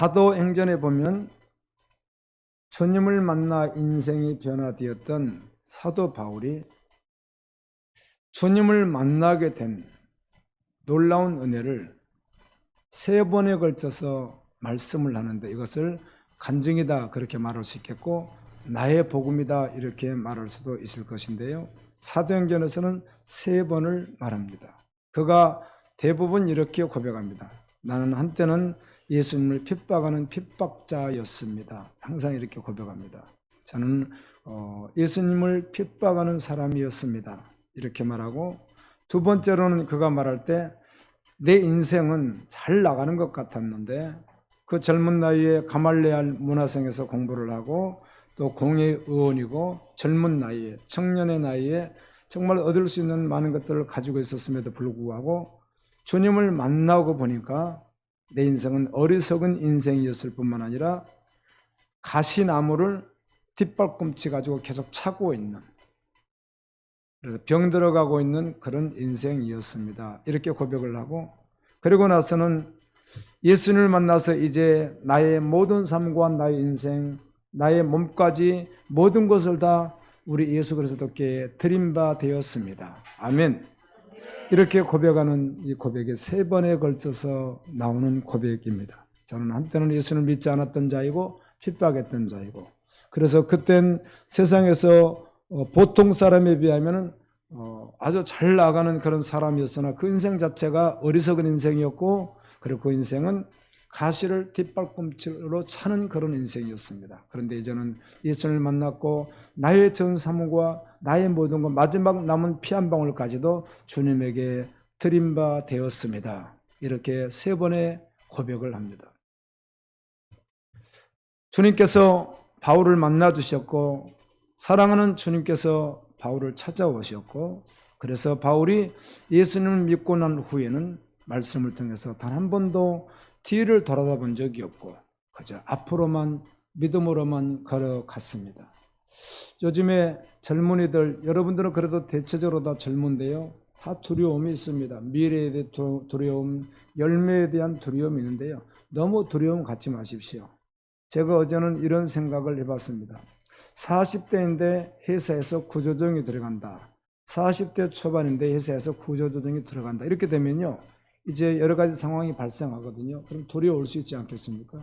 사도행전에 보면 주님을 만나 인생이 변화되었던 사도 바울이 주님을 만나게 된 놀라운 은혜를 3번에 걸쳐서 말씀을 하는데, 이것을 간증이다 그렇게 말할 수 있겠고 나의 복음이다 이렇게 말할 수도 있을 것인데요, 사도행전에서는 3번을 말합니다. 그가 대부분 이렇게 고백합니다. 나는 한때는 예수님을 핍박하는 핍박자였습니다. 항상 이렇게 고백합니다. 저는 예수님을 핍박하는 사람이었습니다. 이렇게 말하고, 두 번째로는 그가 말할 때 내 인생은 잘 나가는 것 같았는데 그 젊은 나이에 가말레알 문화생에서 공부를 하고 또 공회의원이고 젊은 나이에, 청년의 나이에 정말 얻을 수 있는 많은 것들을 가지고 있었음에도 불구하고 주님을 만나고 보니까 내 인생은 어리석은 인생이었을 뿐만 아니라 가시나무를 뒷발꿈치 가지고 계속 차고 있는, 그래서 병들어가고 있는 그런 인생이었습니다. 이렇게 고백을 하고, 그리고 나서는 예수님을 만나서 이제 나의 모든 삶과 나의 인생, 나의 몸까지 모든 것을 다 우리 예수 그리스도께 드린 바 되었습니다. 아멘. 이렇게 고백하는 이 고백이 3번에 걸쳐서 나오는 고백입니다. 저는 한때는 예수를 믿지 않았던 자이고 핍박했던 자이고, 그래서 그땐 세상에서 보통 사람에 비하면 아주 잘 나가는 그런 사람이었으나 그 인생 자체가 어리석은 인생이었고, 그리고 그 인생은 가시를 뒷발꿈치로 차는 그런 인생이었습니다. 그런데 이제는 예수를 만났고 나의 전 삶과 나의 모든 것, 마지막 남은 피 한 방울까지도 주님에게 드린 바 되었습니다. 이렇게 3번의 고백을 합니다. 주님께서 바울을 만나 주셨고 사랑하는 주님께서 바울을 찾아오셨고, 그래서 바울이 예수님을 믿고 난 후에는 말씀을 통해서 단 한 번도 뒤를 돌아본 적이 없고 그저 앞으로만 믿음으로만 걸어갔습니다. 요즘에 젊은이들, 여러분들은 그래도 대체적으로 다 젊은데요, 다 두려움이 있습니다. 미래에 대한 두려움, 열매에 대한 두려움이 있는데요, 너무 두려움 갖지 마십시오. 제가 어제는 이런 생각을 해봤습니다. 40대인데 회사에서 구조조정이 들어간다, 40대 초반인데 회사에서 구조조정이 들어간다, 이렇게 되면요 이제 여러 가지 상황이 발생하거든요. 그럼 두려울 수 있지 않겠습니까?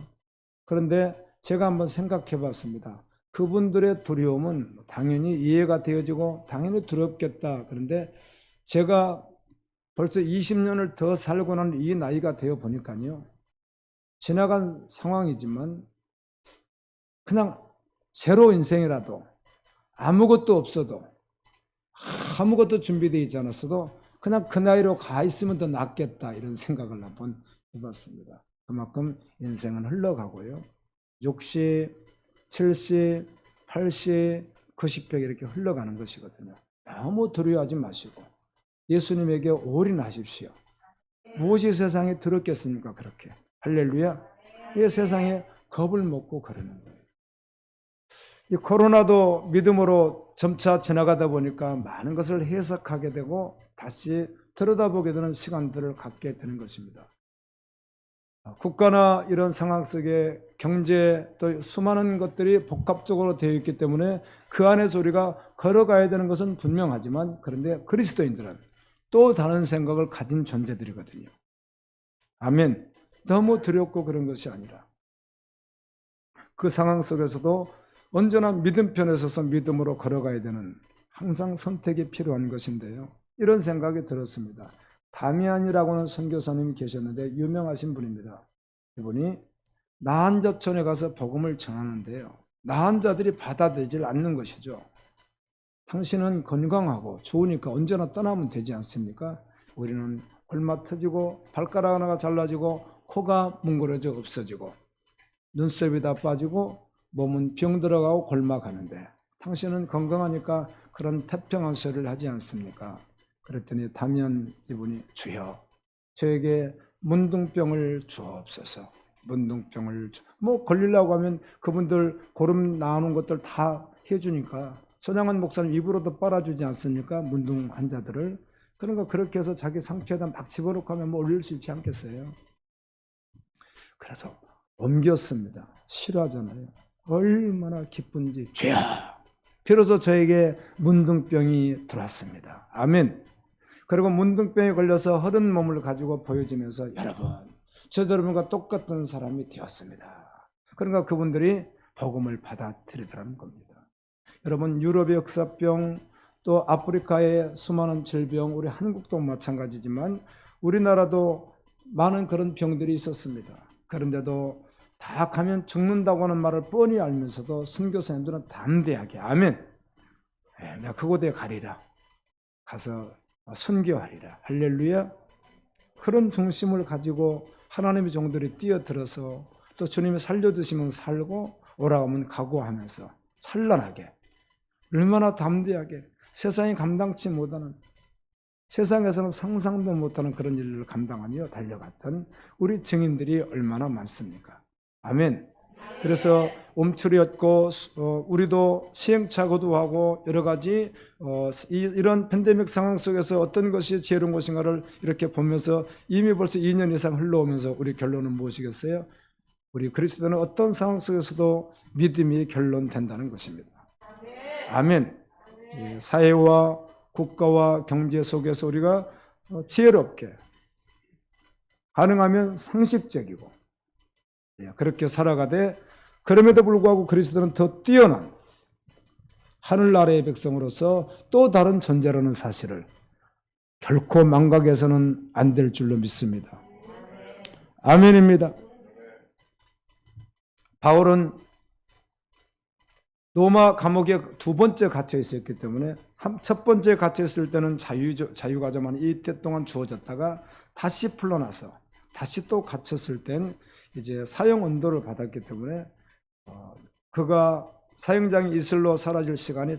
그런데 제가 한번 생각해 봤습니다. 그분들의 두려움은 당연히 이해가 되어지고 당연히 두렵겠다. 그런데 제가 벌써 20년을 더 살고 난 이 나이가 되어 보니까요, 지나간 상황이지만 그냥 새로 인생이라도 아무것도 없어도, 아무것도 준비되어 있지 않았어도 그냥 그 나이로 가 있으면 더 낫겠다, 이런 생각을 한번 해봤습니다. 그만큼 인생은 흘러가고요, 60, 70, 80, 90, 100 이렇게 흘러가는 것이거든요. 너무 두려워하지 마시고 예수님에게 올인하십시오. 무엇이 세상에 들었겠습니까? 그렇게 할렐루야. 이 세상에 겁을 먹고 그러는 거예요. 이 코로나도 믿음으로 점차 지나가다 보니까 많은 것을 해석하게 되고 다시 들여다보게 되는 시간들을 갖게 되는 것입니다. 국가나 이런 상황 속에 경제 또 수많은 것들이 복합적으로 되어 있기 때문에 그 안에서 우리가 걸어가야 되는 것은 분명하지만, 그런데 그리스도인들은 또 다른 생각을 가진 존재들이거든요. 아멘. 너무 두렵고 그런 것이 아니라 그 상황 속에서도 언제나 믿음 편에 서서 믿음으로 걸어가야 되는, 항상 선택이 필요한 것인데요, 이런 생각이 들었습니다. 다미안이라고 하는 선교사님이 계셨는데 유명하신 분입니다. 이분이 나한 자촌에 가서 복음을 전하는데요, 나한 자들이 받아들이질 않는 것이죠. 당신은 건강하고 좋으니까 언제나 떠나면 되지 않습니까? 우리는 골마 터지고 발가락 하나가 잘라지고 코가 뭉그러져 없어지고 눈썹이 다 빠지고 몸은 병 들어가고 골마가는데 당신은 건강하니까 그런 태평한 소리를 하지 않습니까? 그랬더니 다면 이분이 주여 저에게 문둥병을 주옵소서. 문둥병을 걸리려고 하면 그분들 고름 나오는 것들 다 해주니까 손양원 목사님 입으로도 빨아주지 않습니까? 문둥 환자들을. 그러니까 그렇게 해서 자기 상처에다 막 집어넣고 하면 올릴 수 있지 않겠어요? 그래서 옮겼습니다. 싫어하잖아요. 얼마나 기쁜지. 죄야, 비로소 저에게 문둥병이 들어왔습니다. 아멘. 그리고 문둥병에 걸려서 허른 몸을 가지고 보여지면서 여러분, 저 여러분과 똑같은 사람이 되었습니다. 그러니까 그분들이 복음을 받아들이더라는 겁니다. 여러분, 유럽의 역사병, 또 아프리카의 수많은 질병, 우리 한국도 마찬가지지만 우리나라도 많은 그런 병들이 있었습니다. 그런데도 다 가면 죽는다고 하는 말을 뻔히 알면서도 선교사님들은 담대하게 아멘, 내가 그곳에 가리라, 가서 선교하리라, 할렐루야, 그런 중심을 가지고 하나님의 종들이 뛰어들어서 또 주님이 살려두시면 살고 오라고 하면 각오하면서 찬란하게, 얼마나 담대하게, 세상이 감당치 못하는, 세상에서는 상상도 못하는 그런 일을 감당하며 달려갔던 우리 증인들이 얼마나 많습니까? 아멘. 그래서 움츠렸고 우리도 시행착오도 하고 여러 가지 이런 팬데믹 상황 속에서 어떤 것이 지혜로운 것인가를 이렇게 보면서 이미 벌써 2년 이상 흘러오면서 우리 결론은 무엇이겠어요? 우리 그리스도는 어떤 상황 속에서도 믿음이 결론된다는 것입니다. 아멘. 사회와 국가와 경제 속에서 우리가 지혜롭게, 가능하면 상식적이고 그렇게 살아가되, 그럼에도 불구하고 그리스도는 더 뛰어난 하늘나라의 백성으로서 또 다른 존재라는 사실을 결코 망각해서는 안 될 줄로 믿습니다. 아멘입니다. 바울은 로마 감옥에 두 번째 갇혀 있었기 때문에 첫 번째 갇혀 있을 때는 자유가자만 이때 동안 주어졌다가 다시 풀려나서 다시 또 갇혔을 땐 이제 사형 언도를 받았기 때문에 그가 사형장이 이슬로 사라질 시간이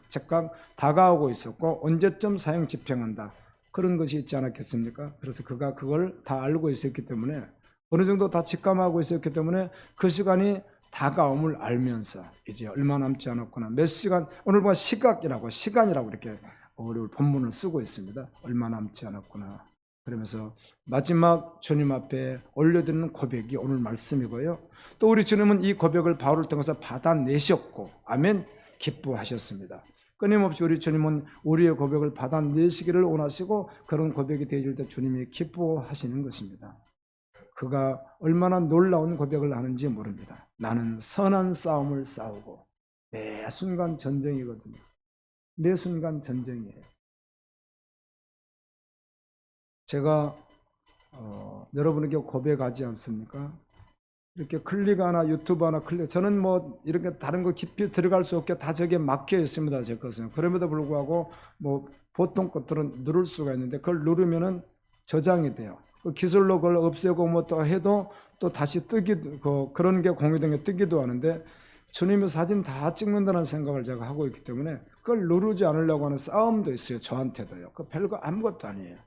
착각 다가오고 있었고, 언제쯤 사형 집행한다 그런 것이 있지 않았겠습니까? 그래서 그가 그걸 다 알고 있었기 때문에, 어느 정도 다 직감하고 있었기 때문에 그 시간이 다가옴을 알면서 이제 얼마 남지 않았구나, 몇 시간, 오늘 보면 시간이라고 이렇게 어려운 본문을 쓰고 있습니다. 얼마 남지 않았구나 그러면서 마지막 주님 앞에 올려드리는 고백이 오늘 말씀이고요. 또 우리 주님은 이 고백을 바울을 통해서 받아내셨고 아멘, 기뻐하셨습니다. 끊임없이 우리 주님은 우리의 고백을 받아내시기를 원하시고, 그런 고백이 되어질 때 주님이 기뻐하시는 것입니다. 그가 얼마나 놀라운 고백을 하는지 모릅니다. 나는 선한 싸움을 싸우고, 매 순간 전쟁이거든요. 매 순간 전쟁이에요. 제가 여러분에게 고백하지 않습니까? 이렇게 클릭 하나, 유튜브 하나 클릭, 저는 뭐 이렇게 다른 거 깊이 들어갈 수 없게 다 저게 막혀 있습니다, 제 것은. 그럼에도 불구하고 뭐 보통 것들은 누를 수가 있는데 그걸 누르면은 저장이 돼요. 그 기술로 그걸 없애고 뭐 또 해도 또 다시 그런 게 공유된 게 뜨기도 하는데, 주님의 사진 다 찍는다는 생각을 제가 하고 있기 때문에 그걸 누르지 않으려고 하는 싸움도 있어요, 저한테도요. 그 별거 아무것도 아니에요.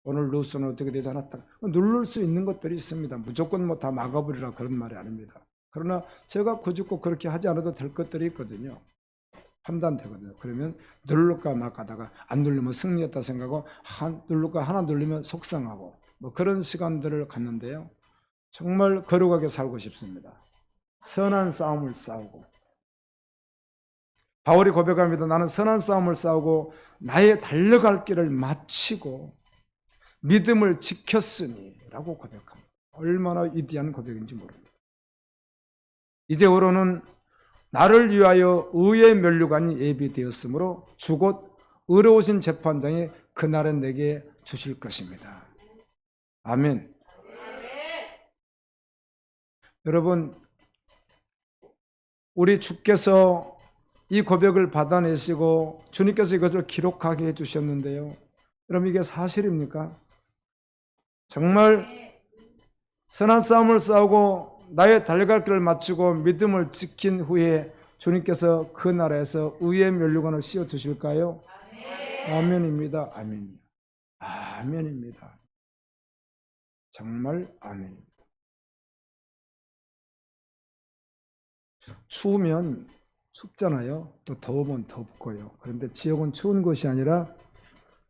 오늘 뉴스는 어떻게 되지 않았다, 누를 수 있는 것들이 있습니다. 무조건 뭐 다 막아버리라 그런 말이 아닙니다. 그러나 제가 굳이 꼭 그렇게 하지 않아도 될 것들이 있거든요. 판단되거든요. 그러면 누를까 말까다가 안 누르면 승리했다 생각하고, 누를까 하나 누르면 속상하고, 뭐 그런 시간들을 갖는데요. 정말 거룩하게 살고 싶습니다. 선한 싸움을 싸우고, 바울이 고백합니다. 나는 선한 싸움을 싸우고 나의 달려갈 길을 마치고 믿음을 지켰으니 라고 고백합니다. 얼마나 위대한 고백인지 모릅니다. 이제후로는 나를 위하여 의의 면류관이 예비되었으므로 주곧 의로우신 재판장이 그날은 내게 주실 것입니다. 아멘. 여러분, 우리 주께서 이 고백을 받아내시고 주님께서 이것을 기록하게 해주셨는데요. 여러분, 이게 사실입니까? 정말 선한 싸움을 싸우고 나의 달려갈 길을 마치고 믿음을 지킨 후에 주님께서 그 나라에서 의의 면류관을 씌워주실까요? 아멘입니다. 아멘이요. 아멘입니다. 정말 아멘입니다. 추우면 춥잖아요. 또 더우면 덥고요. 그런데 지옥은 추운 곳이 아니라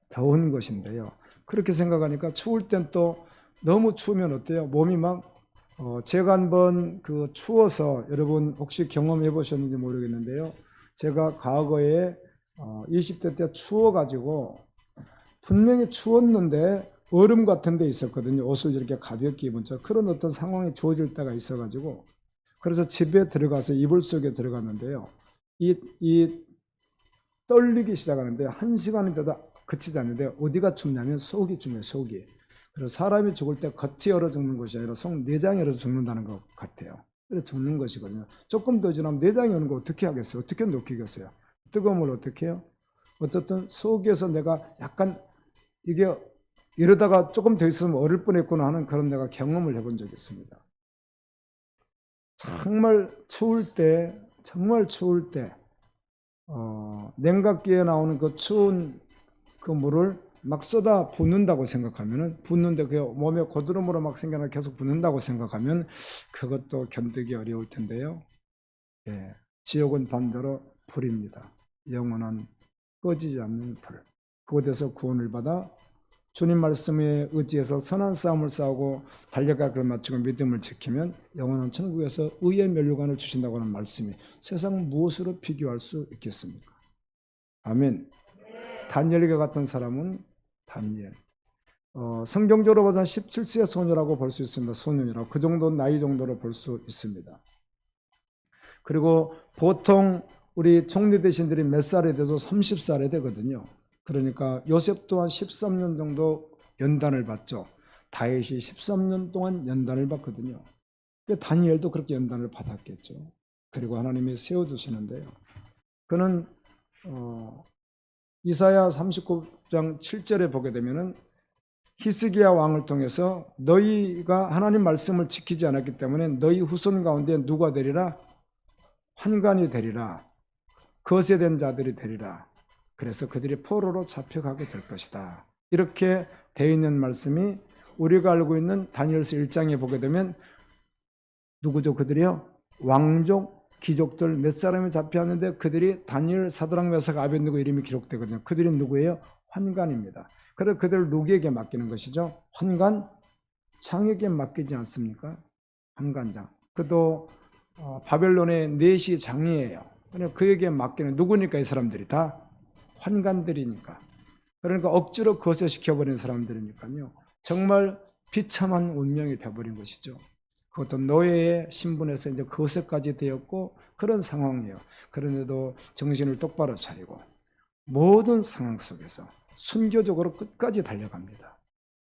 더운 곳인데요. 그렇게 생각하니까 추울 땐 또 너무 추우면 어때요? 몸이 막 제가 한번 추워서 여러분 혹시 경험해 보셨는지 모르겠는데요. 제가 과거에 20대 때 추워가지고 분명히 추웠는데 얼음 같은 데 있었거든요. 옷을 이렇게 가볍게 입은 척. 그런 어떤 상황이 주어질 때가 있어가지고 그래서 집에 들어가서 이불 속에 들어갔는데요. 이 떨리기 시작하는데 1시간인데도 그치지 않는데 어디가 춥냐면 속이 춥네요. 속이. 그래서 사람이 죽을 때 겉이 얼어 죽는 것이 아니라 속 내장이 얼어 죽는다는 것 같아요. 그래서 죽는 것이거든요. 조금 더 지나면 내장이 오는 거 어떻게 하겠어요? 어떻게 녹이겠어요? 뜨거움을 어떻게 해요? 어떻든 속에서 내가 약간 이게 이러다가 조금 더 있으면 얼을 뻔했구나 하는 그런 내가 경험을 해본 적이 있습니다. 정말 추울 때 냉각기에 나오는 그 추운 그 물을 막 쏟아 붓는다고 생각하면은 붓는데 그 몸에 고드름으로 막 생겨나 계속 붓는다고 생각하면 그것도 견디기 어려울 텐데요. 예, 지옥은 반대로 불입니다. 영원한 꺼지지 않는 불. 그곳에서 구원을 받아 주님 말씀에 의지해서 선한 싸움을 싸우고 달려가기를 마치고 믿음을 지키면 영원한 천국에서 의의 면류관을 주신다고 하는 말씀이 세상 무엇으로 비교할 수 있겠습니까? 아멘. 다니엘과 같은 사람은 다니엘. 성경적으로 봐서 17세의 소녀라고 볼 수 있습니다. 소년이라고. 그 정도 나이 정도로 볼 수 있습니다. 그리고 보통 우리 총리 대신들이 몇 살에 돼도 30살에 되거든요. 그러니까 요셉 또한 13년 정도 연단을 받죠. 다윗이 13년 동안 연단을 받거든요. 다니엘도 그렇게 연단을 받았겠죠. 그리고 하나님이 세워두시는데요. 그는 이사야 39장 7절에 보게 되면은 히스기야 왕을 통해서 너희가 하나님 말씀을 지키지 않았기 때문에 너희 후손 가운데 누가 되리라? 환관이 되리라. 거세된 자들이 되리라. 그래서 그들이 포로로 잡혀가게 될 것이다. 이렇게 되어 있는 말씀이 우리가 알고 있는 다니엘서 1장에 보게 되면 누구죠? 그들이요? 왕족, 귀족들 몇 사람이 잡혀왔는데 그들이 다니엘, 사드락, 메삭, 아벳느고 이름이 기록되거든요. 그들이 누구예요? 환관입니다. 그래서 그들을 누구에게 맡기는 것이죠? 환관, 장에게 맡기지 않습니까? 환관장. 그도 바벨론의 넷이 장이에요. 그에게 맡기는 누구니까? 이 사람들이 다 환관들이니까. 그러니까 억지로 거세시켜버린 사람들이니까요. 정말 비참한 운명이 되어버린 것이죠. 그것도 노예의 신분에서 이제 거세까지 되었고 그런 상황이에요. 그런데도 정신을 똑바로 차리고 모든 상황 속에서 순교적으로 끝까지 달려갑니다.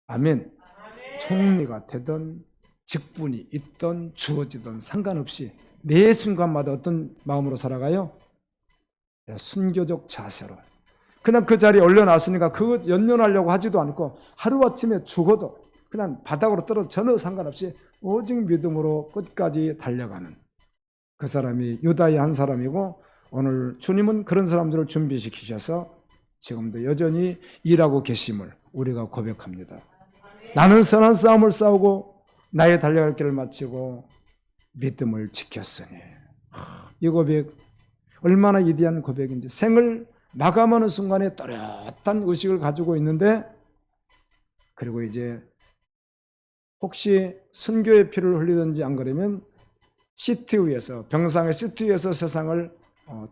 아멘. 총리가 되든 직분이 있든 주어지든 상관없이 매 순간마다 어떤 마음으로 살아가요? 순교적 자세로. 그냥 그 자리에 올려놨으니까 그거 연연하려고 하지도 않고 하루아침에 죽어도 그냥 바닥으로 떨어져 전혀 상관없이 오직 믿음으로 끝까지 달려가는 그 사람이 유다의 한 사람이고 오늘 주님은 그런 사람들을 준비시키셔서 지금도 여전히 일하고 계심을 우리가 고백합니다. 나는 선한 싸움을 싸우고 나의 달려갈 길을 마치고 믿음을 지켰으니. 이 고백 얼마나 위대한 고백인지. 생을 마감하는 순간에 또렷한 의식을 가지고 있는데 그리고 이제 혹시 순교의 피를 흘리든지 안 그러면 시트 위에서 병상의 시트 위에서 세상을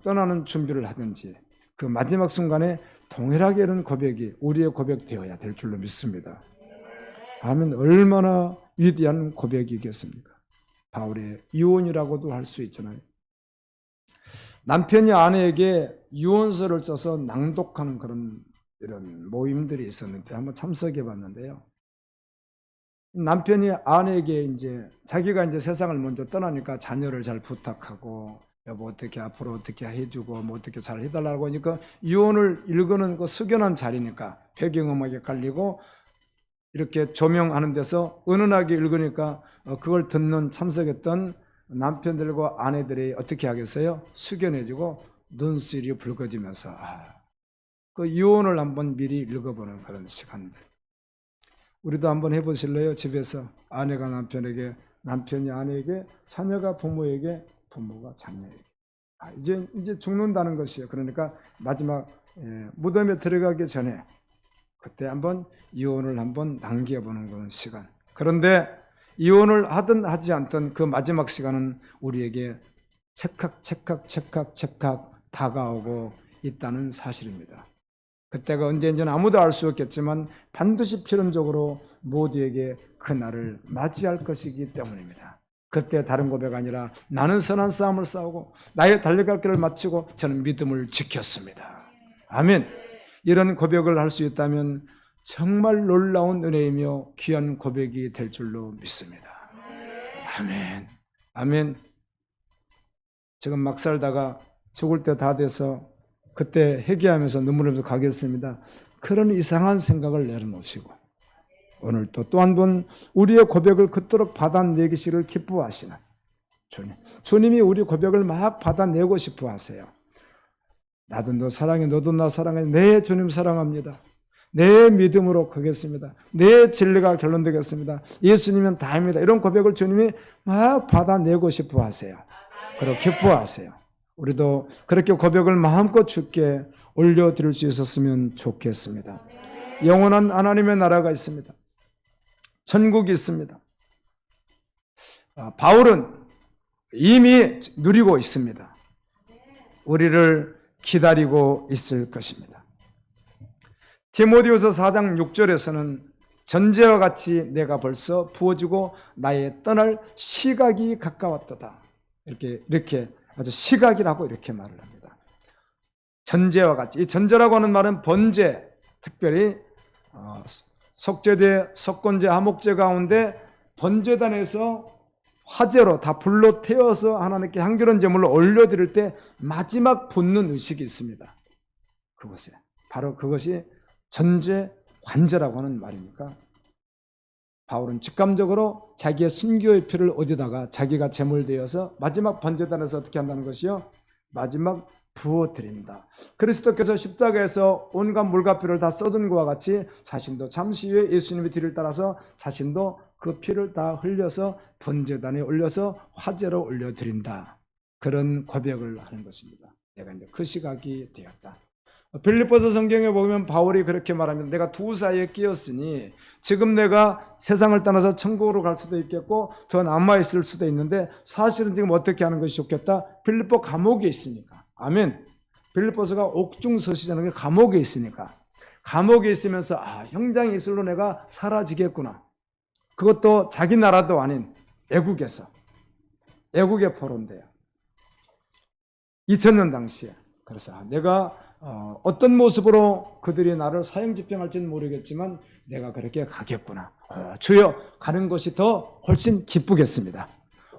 떠나는 준비를 하든지 그 마지막 순간에 동일하게 이런 고백이 우리의 고백 되어야 될 줄로 믿습니다. 아멘. 얼마나 위대한 고백이겠습니까? 바울의 유언이라고도 할 수 있잖아요. 남편이 아내에게 유언서를 써서 낭독하는 그런 이런 모임들이 있었는데 한번 참석해 봤는데요. 남편이 아내에게 이제 자기가 이제 세상을 먼저 떠나니까 자녀를 잘 부탁하고 여보 어떻게 앞으로 어떻게 해주고 뭐 어떻게 잘 해달라고 하니까 유언을 읽는 그 숙연한 자리니까 배경음악에 깔리고 이렇게 조명하는 데서 은은하게 읽으니까 그걸 듣는 참석했던 남편들과 아내들이 어떻게 하겠어요? 숙연해지고 눈시울이 붉어지면서 그 유언을 한번 미리 읽어보는 그런 시간들. 우리도 한번 해보실래요? 집에서 아내가 남편에게, 남편이 아내에게, 자녀가 부모에게, 부모가 자녀에게. 이제 죽는다는 것이에요. 그러니까 마지막 무덤에 들어가기 전에 그때 한번 유언을 한번 남겨보는 그런 시간. 그런데 이혼을 하든 하지 않든 그 마지막 시간은 우리에게 찰칵 다가오고 있다는 사실입니다. 그때가 언제인지는 아무도 알 수 없겠지만 반드시 필연적으로 모두에게 그 날을 맞이할 것이기 때문입니다. 그때 다른 고백 아니라 나는 선한 싸움을 싸우고 나의 달려갈 길을 마치고 저는 믿음을 지켰습니다. 아멘. 이런 고백을 할 수 있다면 정말 놀라운 은혜이며 귀한 고백이 될 줄로 믿습니다. 아멘. 아멘. 지금 막 살다가 죽을 때 다 돼서 그때 회개하면서 눈물을 가겠습니다. 그런 이상한 생각을 내려놓으시고 오늘 또 한 번 우리의 고백을 그토록 받아내기를 기뻐하시는 주님이 우리 고백을 막 받아내고 싶어 하세요. 나도 너 사랑해, 너도 나 사랑해. 네, 주님 사랑합니다. 내 믿음으로 가겠습니다. 내 진리가 결론되겠습니다. 예수님은 다입니다. 이런 고백을 주님이 막 받아내고 싶어 하세요. 그리고 기뻐하세요. 우리도 그렇게 고백을 마음껏 주께 올려드릴 수 있었으면 좋겠습니다. 영원한 하나님의 나라가 있습니다. 천국이 있습니다. 바울은 이미 누리고 있습니다. 우리를 기다리고 있을 것입니다. 디모데후서 4장 6절에서는 전제와 같이 내가 벌써 부어지고 나의 떠날 시각이 가까웠도다. 이렇게 아주 시각이라고 이렇게 말을 합니다. 전제와 같이. 이 전제라고 하는 말은 번제, 특별히 속죄제, 석권제, 화목제 가운데 번제단에서 화제로 다 불로 태워서 하나님께 향기로운 제물로 올려드릴 때 마지막 붓는 의식이 있습니다. 그곳에. 바로 그것이 전제 관제라고 하는 말이니까 바울은 직감적으로 자기의 순교의 피를 어디다가 자기가 제물되어서 마지막 번제단에서 어떻게 한다는 것이요? 마지막 부어드린다. 그리스도께서 십자가에서 온갖 물과 피를 다 쏟은 것과 같이 자신도 잠시 후에 예수님의 뒤를 따라서 자신도 그 피를 다 흘려서 번제단에 올려서 화제로 올려드린다. 그런 고백을 하는 것입니다. 내가 이제 그 시각이 되었다. 빌립보서 성경에 보면 바울이 그렇게 말합니다. 내가 두 사이에 끼었으니 지금 내가 세상을 떠나서 천국으로 갈 수도 있겠고 더 남아있을 수도 있는데 사실은 지금 어떻게 하는 것이 좋겠다? 빌립보 감옥에 있으니까. 아멘. 빌립보서가 옥중서시라는 게 감옥에 있으니까. 감옥에 있으면서 형장 이슬로 내가 사라지겠구나. 그것도 자기 나라도 아닌 애국에서. 애국의 포로인데요. 2000년 당시에. 그래서 내가 어떤 모습으로 그들이 나를 사형집행할지는 모르겠지만 내가 그렇게 가겠구나. 주여, 가는 것이 더 훨씬 기쁘겠습니다.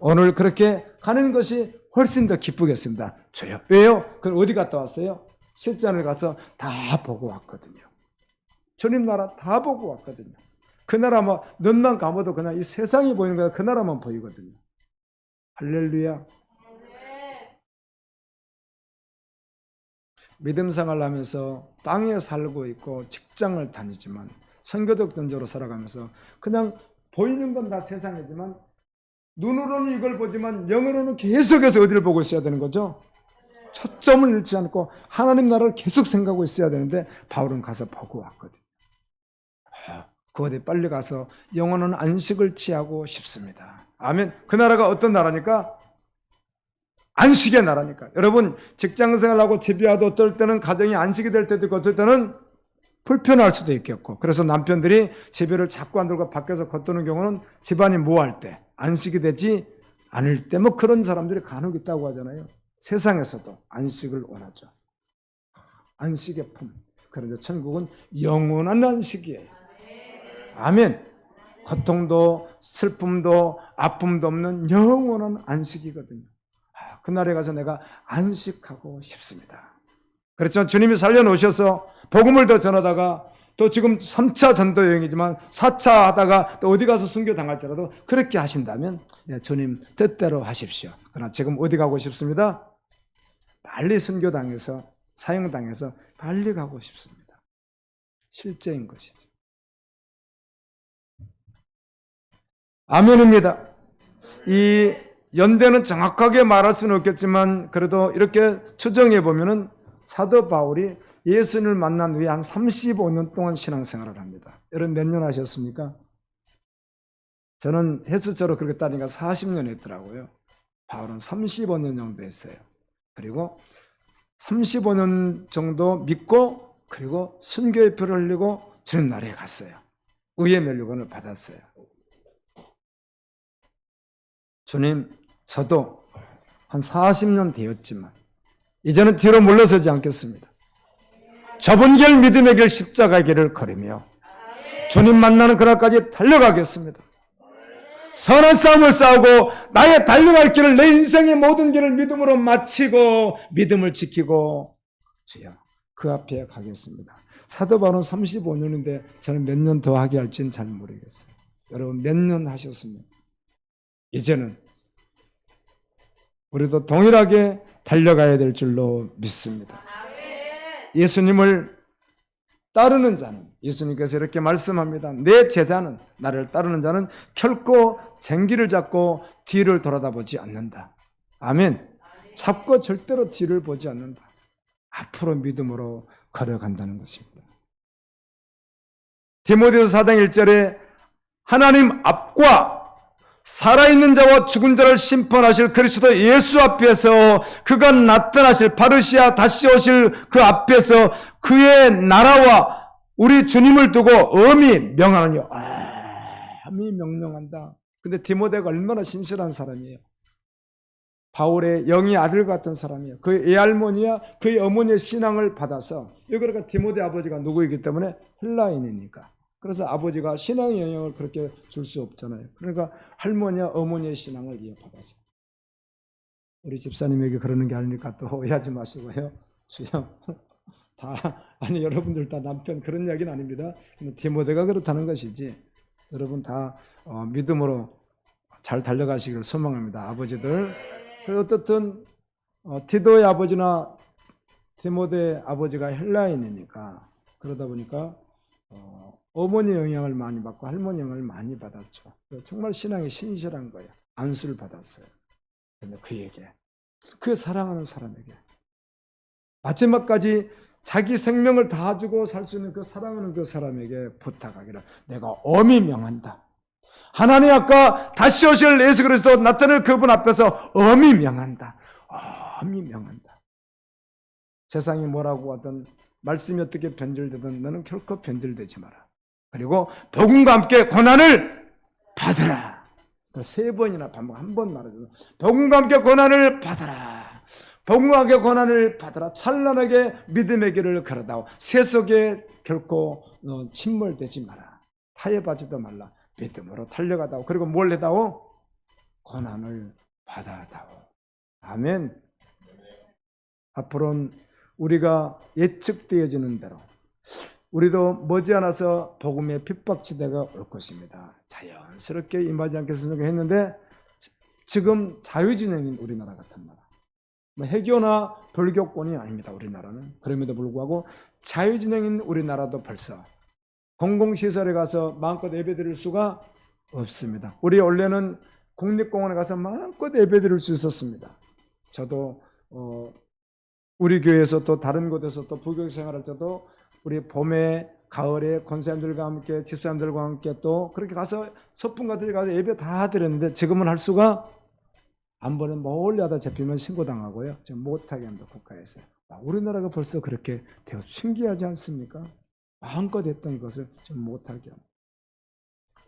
오늘 그렇게 가는 것이 훨씬 더 기쁘겠습니다. 주여. 왜요? 그럼 어디 갔다 왔어요? 셋잔을 가서 다 보고 왔거든요. 주님 나라 다 보고 왔거든요. 그 나라 눈만 감아도 그냥 이 세상이 보이는 거야. 그 나라만 보이거든요. 할렐루야. 믿음 생활을 하면서 땅에 살고 있고 직장을 다니지만 선교적 존재로 살아가면서 그냥 보이는 건 다 세상이지만 눈으로는 이걸 보지만 영으로는 계속해서 어디를 보고 있어야 되는 거죠? 초점을 잃지 않고 하나님 나라를 계속 생각하고 있어야 되는데 바울은 가서 보고 왔거든요. 그곳에 빨리 가서 영원한 안식을 취하고 싶습니다. 아멘. 그 나라가 어떤 나라니까? 안식의 나라니까. 여러분, 직장생활하고 집이와도 어떨 때는 가정이 안식이 될 때도 있고 어떨 때는 불편할 수도 있겠고, 그래서 남편들이 집에를 자꾸 안 들고 밖에서 걷도는 경우는 집안이 뭐할 때, 안식이 되지 않을 때 그런 사람들이 간혹 있다고 하잖아요. 세상에서도 안식을 원하죠. 안식의 품. 그런데 천국은 영원한 안식이에요. 아멘. 고통도 슬픔도 아픔도 없는 영원한 안식이거든요. 그날에 가서 내가 안식하고 싶습니다. 그렇지만 주님이 살려놓으셔서 복음을 더 전하다가 또 지금 3차 전도 여행이지만 4차 하다가 또 어디 가서 순교 당할지라도 그렇게 하신다면 주님 뜻대로 하십시오. 그러나 지금 어디 가고 싶습니다? 빨리 순교 당해서 사형당해서 빨리 가고 싶습니다. 실제인 것이죠. 아멘입니다. 이 연대는 정확하게 말할 수는 없겠지만 그래도 이렇게 추정해 보면은 사도 바울이 예수님을 만난 후에 한 35년 동안 신앙생활을 합니다. 여러분 몇 년 하셨습니까? 저는 횟수적으로 그렇게 따니까 40년 했더라고요. 바울은 35년 정도 했어요. 그리고 35년 정도 믿고 그리고 순교의 피를 흘리고 주님 나라에 갔어요. 의의 면류관을 받았어요. 주님, 저도 한 40년 되었지만 이제는 뒤로 물러서지 않겠습니다. 좁은 길 믿음의 길 십자가의 길을 걸으며 주님 만나는 그날까지 달려가겠습니다. 선한 싸움을 싸우고 나의 달려갈 길을, 내 인생의 모든 길을 믿음으로 마치고 믿음을 지키고 주여 그 앞에 가겠습니다. 사도 바울은 35년인데 저는 몇 년 더 하게 할지는 잘 모르겠어요. 여러분 몇 년 하셨습니까? 이제는 우리도 동일하게 달려가야 될 줄로 믿습니다. 예수님을 따르는 자는, 예수님께서 이렇게 말씀합니다. 내 제자는, 나를 따르는 자는 결코 쟁기를 잡고 뒤를 돌아다보지 않는다. 아멘. 잡고 절대로 뒤를 보지 않는다. 앞으로 믿음으로 걸어간다는 것입니다. 디모데후서 4장 1절에 하나님 앞과 살아있는 자와 죽은 자를 심판하실 그리스도 예수 앞에서 그가 나타나실 바르시아 다시 오실 그 앞에서 그의 나라와 우리 주님을 두고 엄히 명하느뇨. 엄히 명령한다. 근데 디모데가 얼마나 신실한 사람이에요. 바울의 영의 아들 같은 사람이에요. 그의 애할머니와 그의 어머니의 신앙을 받아서, 그러니까 디모데 아버지가 누구이기 때문에 헬라인이니까. 그래서 아버지가 신앙의 영향을 그렇게 줄 수 없잖아요. 그러니까 할머니와 어머니의 신앙을 이어받아서. 우리 집사님에게 그러는 게 아니니까 또 오해하지 마시고요. 주여, 아니 여러분들 다 남편 그런 이야기는 아닙니다. 디모데가 그렇다는 것이지 여러분 다 믿음으로 잘 달려가시기를 소망합니다. 아버지들. 그래서 어떻든 디도의 아버지나 디모데의 아버지가 헬라인이니까 그러다 보니까 어머니 영향을 많이 받고 할머니 영향을 많이 받았죠. 정말 신앙이 신실한 거예요. 안수를 받았어요. 그런데 그에게, 그 사랑하는 사람에게 마지막까지 자기 생명을 다 주고 살 수 있는 그 사랑하는 그 사람에게 부탁하기를 내가 엄히 명한다. 하나님 아까 다시 오실 예수 그리스도 나타날 그분 앞에서 엄히 명한다. 엄히 명한다. 세상이 뭐라고 하든 말씀이 어떻게 변질되든 너는 결코 변질되지 마라. 그리고 복음과 함께 고난을 받으라. 세 번이나 반복, 한 번 말해줘서 복음과 함께 고난을 받으라. 복음과 함께 고난을 받으라. 찬란하게 믿음의 길을 걸어다오. 세속에 결코 침몰되지 마라. 타협하지도 말라. 믿음으로 달려가다오. 그리고 뭘 해다오? 고난을 받아다오. 아멘. 앞으로는 우리가 예측되어지는 대로 우리도 머지않아서 복음의 핍박시대가 올 것입니다. 자연스럽게 임하지 않겠습니까 했는데 지금 자유진영인 우리나라 같은 나라, 해교나 불교권이 아닙니다. 우리나라는. 그럼에도 불구하고 자유진영인 우리나라도 벌써 공공시설에 가서 마음껏 예배드릴 수가 없습니다. 우리 원래는 국립공원에 가서 마음껏 예배드릴 수 있었습니다. 저도 우리 교회에서 또 다른 곳에서 또 부교 생활할 때도 우리 봄에 가을에 권사님들과 함께 집사님들과 함께 또 그렇게 가서 소풍 같은 데 가서 예배 다 드렸는데 지금은 할 수가, 한 번은 멀리 하다 잡히면 신고당하고요. 지금 못하게 합니다. 국가에서. 우리나라가 벌써 그렇게 되어 신기하지 않습니까? 마음껏 했던 것을 좀 못하게 합니다.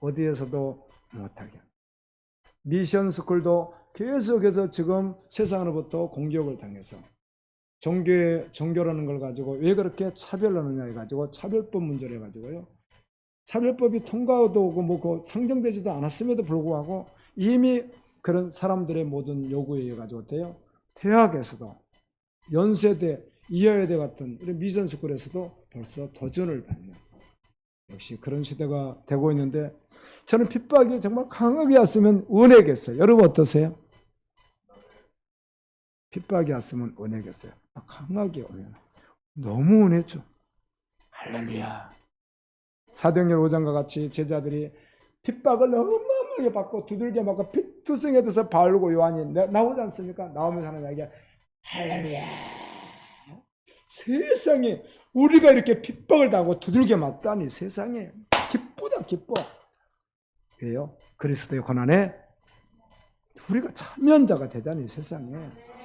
어디에서도 못하게 합니다. 미션 스쿨도 계속해서 지금 세상으로부터 공격을 당해서 종교라는 걸 가지고 왜 그렇게 차별하느냐 해가지고 차별법 문제를 해가지고요. 차별법이 통과도 오고 뭐 상정되지도 않았음에도 불구하고 이미 그런 사람들의 모든 요구에 의해 가지고 돼요. 대학에서도 연세대, 이화여대 같은 우리 미션 스쿨에서도 벌써 도전을 받는, 역시 그런 시대가 되고 있는데 저는 핍박이 정말 강하게 왔으면 은혜겠어요. 여러분 어떠세요? 핍박이 왔으면 은혜겠어요. 강하게 오면 너무 은혜죠. 할렐루야. 사도행전 5장과 같이 제자들이 핍박을 어마어마하게 받고 두들겨 맞고 피투성에 들어서 바울과 요한이 나오지 않습니까? 나오면서 하는 이야기가 할렐루야. 세상에 우리가 이렇게 핍박을 당하고 두들겨 맞다니 세상에 기쁘다 기뻐. 왜요? 그리스도의 고난에 우리가 참여자가 되다니 세상에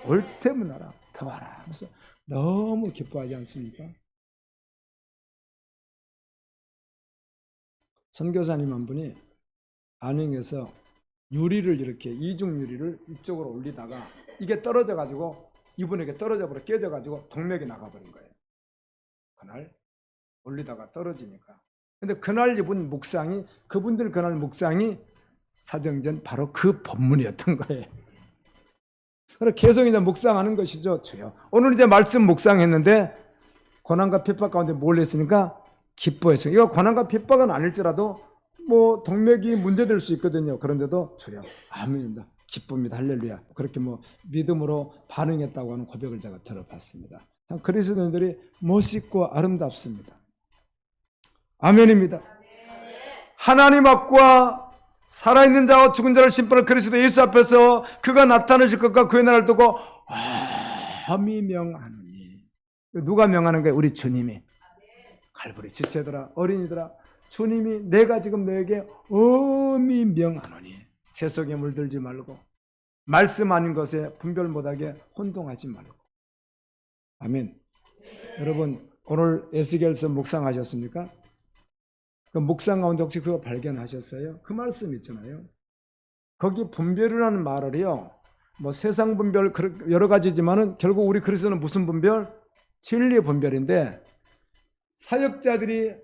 옳다면 알아 더하라 하면서 너무 기뻐하지 않습니까? 선교사님 한 분이 안흥에서 유리를 이렇게 이중 유리를 이쪽으로 올리다가 이게 떨어져 가지고 이분에게 떨어져 버려 깨져 가지고 동맥이 나가버린 거예요. 그날 올리다가 떨어지니까. 근데 그날 이분 묵상이 그분들 그날 묵상이 사도행전 바로 그 본문이었던 거예요. 그래서 계속 이제 묵상하는 것이죠. 주여 오늘 이제 말씀 묵상했는데 고난과 핍박 가운데 뭘 했으니까 기뻐했어요. 이거 고난과 핍박은 아닐지라도 뭐 동맥이 문제될 수 있거든요. 그런데도 주여 아멘입니다. 기쁩니다. 할렐루야. 그렇게 뭐 믿음으로 반응했다고 하는 고백을 제가 들어봤습니다. 참 그리스도인들이 멋있고 아름답습니다. 아멘입니다. 하나님 앞과 살아있는 자와 죽은 자를 심판할 그리스도 예수 앞에서 그가 나타나실 것과 그의 날을 두고 엄히 명하노니. 누가 명하는 거예요? 우리 주님이. 갈보리 지체들아 어린이들아 주님이 내가 지금 너에게 엄히 명하노니 새 속에 물들지 말고 말씀 아닌 것에 분별 못하게 혼동하지 말고. 아멘. 여러분 오늘 에스겔서 묵상하셨습니까? 그 묵상 가운데 혹시 그거 발견하셨어요? 그 말씀 있잖아요. 거기 분별이라는 말을요 뭐 세상 분별 여러 가지지만은 결국 우리 그리스도는 무슨 분별? 진리 분별인데 사역자들이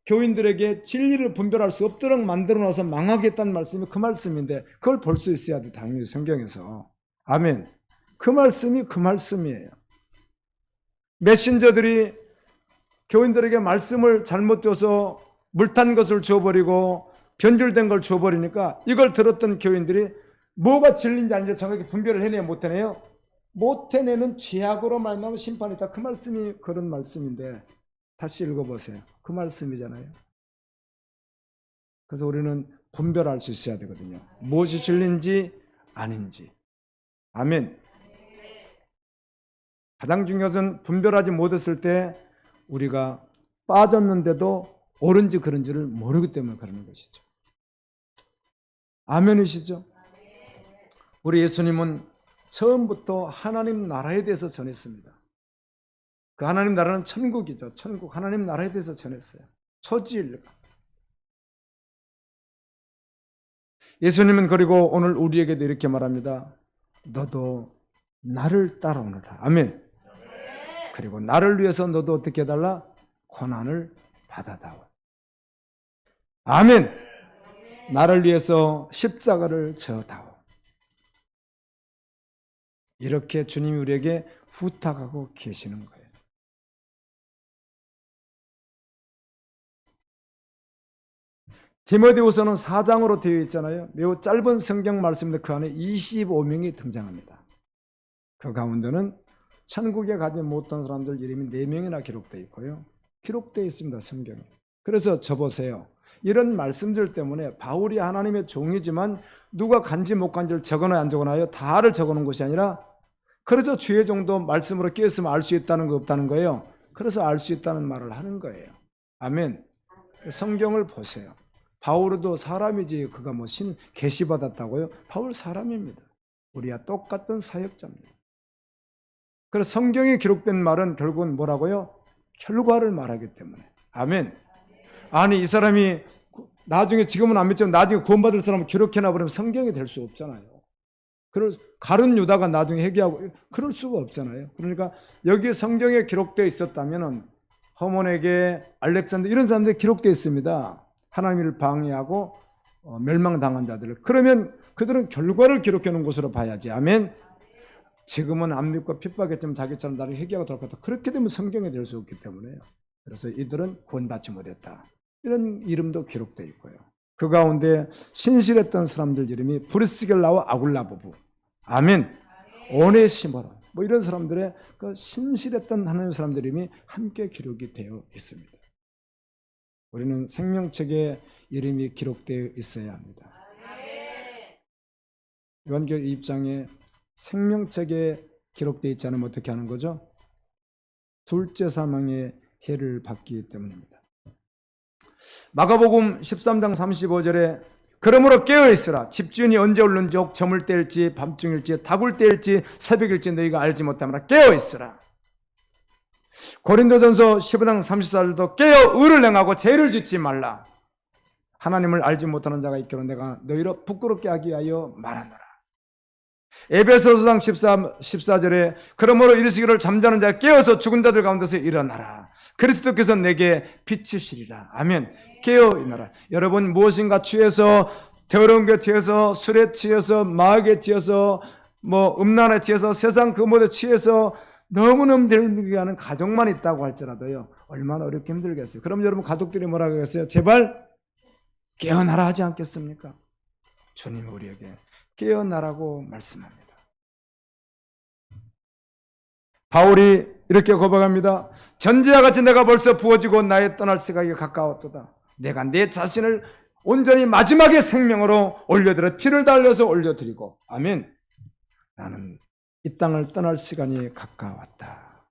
교인들에게 진리를 분별할 수 없도록 만들어 놔서 망하겠다는 말씀이 그 말씀인데 그걸 볼 수 있어야 돼 당연히 성경에서. 아멘. 그 말씀이 그 말씀이에요. 메신저들이 교인들에게 말씀을 잘못 줘서 물탄 것을 줘버리고 변질된 걸 줘버리니까 이걸 들었던 교인들이 뭐가 진리인지 아닌지 정확히 분별을 해내야 못해내요. 못해내는 죄악으로 말미암아 심판이 있다. 그 말씀이 그런 말씀인데 다시 읽어보세요. 그 말씀이잖아요. 그래서 우리는 분별할 수 있어야 되거든요. 무엇이 진리인지 아닌지. 아멘. 가장 중요한 것은 분별하지 못했을 때 우리가 빠졌는데도 옳은지 그른지를 모르기 때문에 그러는 것이죠. 아멘이시죠? 우리 예수님은 처음부터 하나님 나라에 대해서 전했습니다. 그 하나님 나라는 천국이죠. 천국 하나님 나라에 대해서 전했어요. 초지일가. 예수님은 그리고 오늘 우리에게도 이렇게 말합니다. 너도 나를 따라오너라. 아멘. 그리고 나를 위해서 너도 어떻게 해달라? 고난을 받아다오. 아멘. 나를 위해서 십자가를 져다오. 이렇게 주님이 우리에게 부탁하고 계시는 거예요. 디모데후서는 4장으로 되어 있잖아요. 매우 짧은 성경 말씀인데 그 안에 25명이 등장합니다. 그 가운데는 천국에 가지 못한 사람들 이름이 4명이나 기록되어 있고요. 기록되어 있습니다. 성경에. 그래서 저보세요. 이런 말씀들 때문에 바울이 하나님의 종이지만 누가 간지 못 간지를 적어놔야 안 적어놔요? 다를 적어놓은 것이 아니라 그래서 주의 정도 말씀으로 깨었으면 알 수 있다는 거 없다는 거예요. 그래서 알 수 있다는 말을 하는 거예요. 아멘. 성경을 보세요. 바울도 사람이지 그가 뭐 계시 받았다고요? 바울 사람입니다. 우리와 똑같은 사역자입니다. 그래서 성경에 기록된 말은 결국은 뭐라고요? 결과를 말하기 때문에. 아멘. 아니 이 사람이 나중에 지금은 안 믿지만 나중에 구원받을 사람을 기록해놔 버리면 성경이 될 수 없잖아요. 가룟 유다가 나중에 회개하고 그럴 수가 없잖아요. 그러니까 여기 성경에 기록되어 있었다면 허몬에게 알렉산더 이런 사람들이 기록되어 있습니다. 하나님을 방해하고 멸망당한 자들을. 그러면 그들은 결과를 기록해 놓은 것으로 봐야지. 아멘. 지금은 안 믿고 핍박했지만 자기처럼 나를 회개하고 돌아갔다. 그렇게 되면 성경에 될 수 없기 때문에요. 그래서 이들은 구원받지 못했다. 이런 이름도 기록되어 있고요. 그 가운데 신실했던 사람들 이름이 브리스겔라와 아굴라 부부. 아멘. 오네시모로 뭐 이런 사람들의 그 신실했던 하나님 사람들 이름이 함께 기록이 되어 있습니다. 우리는 생명책에 이름이 기록되어 있어야 합니다. 요한계시록 입장에 생명책에 기록되어 있지 않으면 어떻게 하는 거죠? 둘째 사망의 해를 받기 때문입니다. 마가복음 13장 35절에 그러므로 깨어있으라. 집주인이 언제 오는지 혹 저물 때일지 밤중일지 다굴 때일지 새벽일지 너희가 알지 못하므라. 깨어있으라. 고린도전서 15장 34절도 깨어 의를 행하고 죄를 짓지 말라. 하나님을 알지 못하는 자가 있기로 내가 너희로 부끄럽게 하기 위하여 말하노라. 에베소서 14절에 그러므로 이르시기를 잠자는 자가 깨어서 죽은 자들 가운데서 일어나라. 그리스도께서 내게 비치시리라. 아멘. 깨어 있노라. 여러분 무엇인가 취해서 더러운 게 취해서 술에 취해서 마약에 취해서 음란에 취해서 세상 그 모든 취해서 너무너무 힘들게 하는 가족만 있다고 할지라도요 얼마나 어렵게 힘들겠어요. 그럼 여러분 가족들이 뭐라고 하겠어요? 제발 깨어나라 하지 않겠습니까? 주님이 우리에게 깨어나라고 말씀합니다. 바울이 이렇게 고백합니다. 전제와 같이 내가 벌써 부어지고 나의 떠날 시각이 가까웠도다. 내가 내 자신을 온전히 마지막의 생명으로 올려드려 피를 달려서 올려드리고 아멘. 나는 이 땅을 떠날 시간이 가까웠다.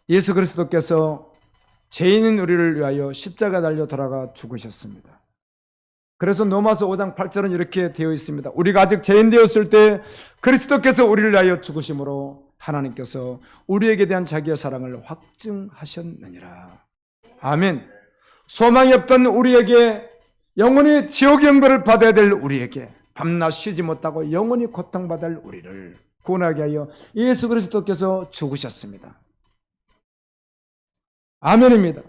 예수 그리스도께서 죄인인 우리를 위하여 십자가 달려 돌아가 죽으셨습니다. 그래서 로마서 5장 8절은 이렇게 되어 있습니다. 우리가 아직 죄인 되었을 때 그리스도께서 우리를 위하여 죽으심으로 하나님께서 우리에게 대한 자기의 사랑을 확증하셨느니라. 아멘. 소망이 없던 우리에게 영원히 지옥의 연고를 받아야 될 우리에게 밤낮 쉬지 못하고 영원히 고통받을 우리를 구원하게 하여 예수 그리스도께서 죽으셨습니다. 아멘입니다.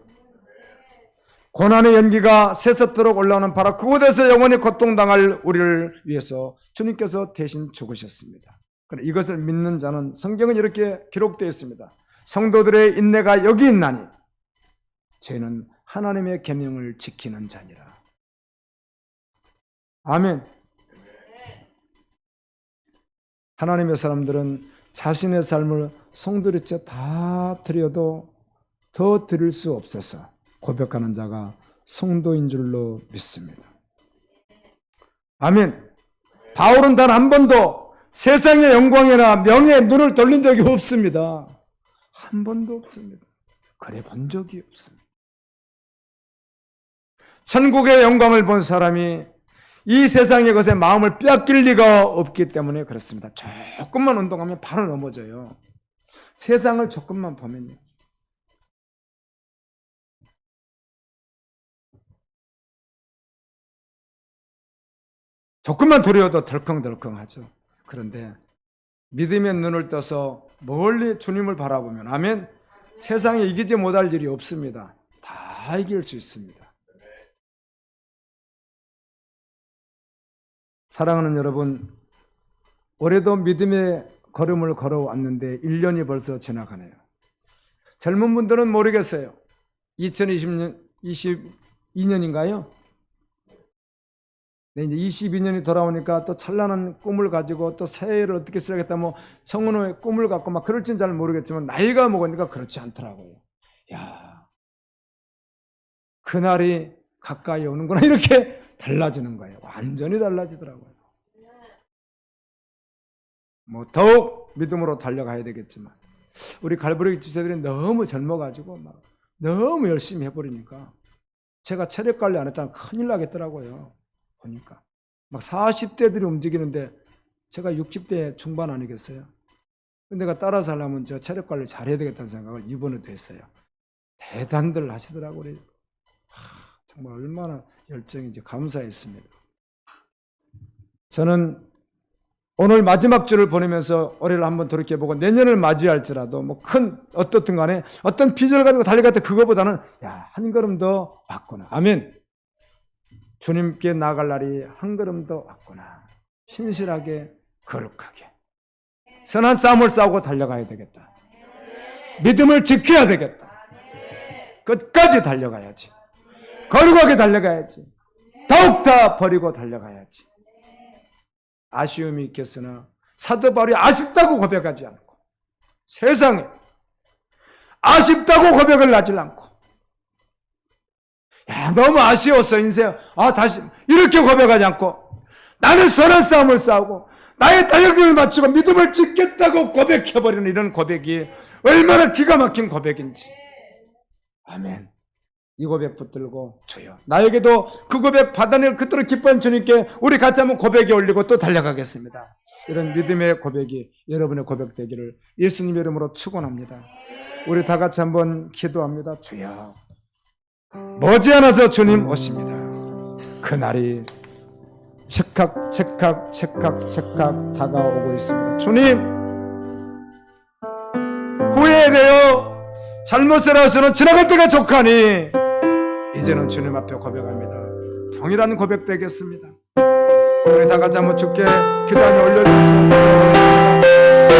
고난의 연기가 새서도록 올라오는 바로 그곳에서 영원히 고통당할 우리를 위해서 주님께서 대신 죽으셨습니다. 이것을 믿는 자는 성경은 이렇게 기록되어 있습니다. 성도들의 인내가 여기 있나니 저희는 하나님의 계명을 지키는 자니라. 아멘. 하나님의 사람들은 자신의 삶을 송두리째 다 드려도 더 드릴 수 없어서 고백하는 자가 성도인 줄로 믿습니다. 아멘. 바울은 단 한 번도 세상의 영광이나 명예에 눈을 돌린 적이 없습니다. 한 번도 없습니다. 그래 본 적이 없습니다. 천국의 영광을 본 사람이 이 세상의 것에 마음을 빼앗길 리가 없기 때문에 그렇습니다. 조금만 운동하면 바로 넘어져요. 세상을 조금만 보면요. 조금만 두려워도 덜컹덜컹하죠. 그런데 믿음의 눈을 떠서 멀리 주님을 바라보면 아멘. 세상에 이기지 못할 일이 없습니다. 다 이길 수 있습니다. 사랑하는 여러분, 올해도 믿음의 걸음을 걸어왔는데 1년이 벌써 지나가네요. 젊은 분들은 모르겠어요. 2020년, 22년인가요? 네, 이제 22년이 돌아오니까 또 찬란한 꿈을 가지고 또 새해를 어떻게 시작했다, 청운호의 꿈을 갖고 그럴지는 잘 모르겠지만 나이가 먹으니까 그렇지 않더라고요. 야, 그날이 가까이 오는구나 이렇게 달라지는 거예요. 완전히 달라지더라고요. 더욱 믿음으로 달려가야 되겠지만 우리 갈보리 지체들이 너무 젊어가지고 너무 열심히 해버리니까 제가 체력 관리 안 했다면 큰일 나겠더라고요. 보니까 40대들이 움직이는데 제가 60대 중반 아니겠어요? 근데 내가 따라서 하려면 제가 체력 관리 잘해야 되겠다는 생각을 이번에도 했어요. 대단들 하시더라고요. 정말 얼마나 열정인지 감사했습니다. 저는 오늘 마지막 주를 보내면서 올해를 한번 돌이켜보고 내년을 맞이할지라도 큰 어떻든 간에 어떤 비전을 가지고 달려갈 때 그거보다는 한 걸음 더 왔구나. 아멘. 주님께 나아갈 날이 한 걸음 더 왔구나. 신실하게 거룩하게 선한 싸움을 싸우고 달려가야 되겠다. 믿음을 지켜야 되겠다. 끝까지 달려가야지. 거룩하게 달려가야지. 더욱더 버리고 달려가야지. 아쉬움이 있겠으나 사도 바울이 아쉽다고 고백하지 않고 세상에 아쉽다고 고백을 하지 않고 너무 아쉬웠어 인생. 다시 이렇게 고백하지 않고 나는 선한 싸움을 싸우고 나의 달력을 맞추고 믿음을 지켰다고 고백해버리는 이런 고백이 얼마나 기가 막힌 고백인지. 아멘. 이 고백 붙들고 주여 나에게도 그 고백 받아낼 그토록 기뻐한 주님께 우리 같이 한번 고백에 올리고 또 달려가겠습니다. 이런 믿음의 고백이 여러분의 고백 되기를 예수님 이름으로 축원합니다. 우리 다 같이 한번 기도합니다. 주여 머지않아서 주님 오십니다. 그날이 찰칵 다가오고 있습니다. 주님 후회되어 잘못을 해서는 지나갈 때가 족하니 이제는 주님 앞에 고백합니다. 동일한 고백 되겠습니다. 우리 다 같이 한번 주께 기도 안에 올려드리시면 고백하겠습니다.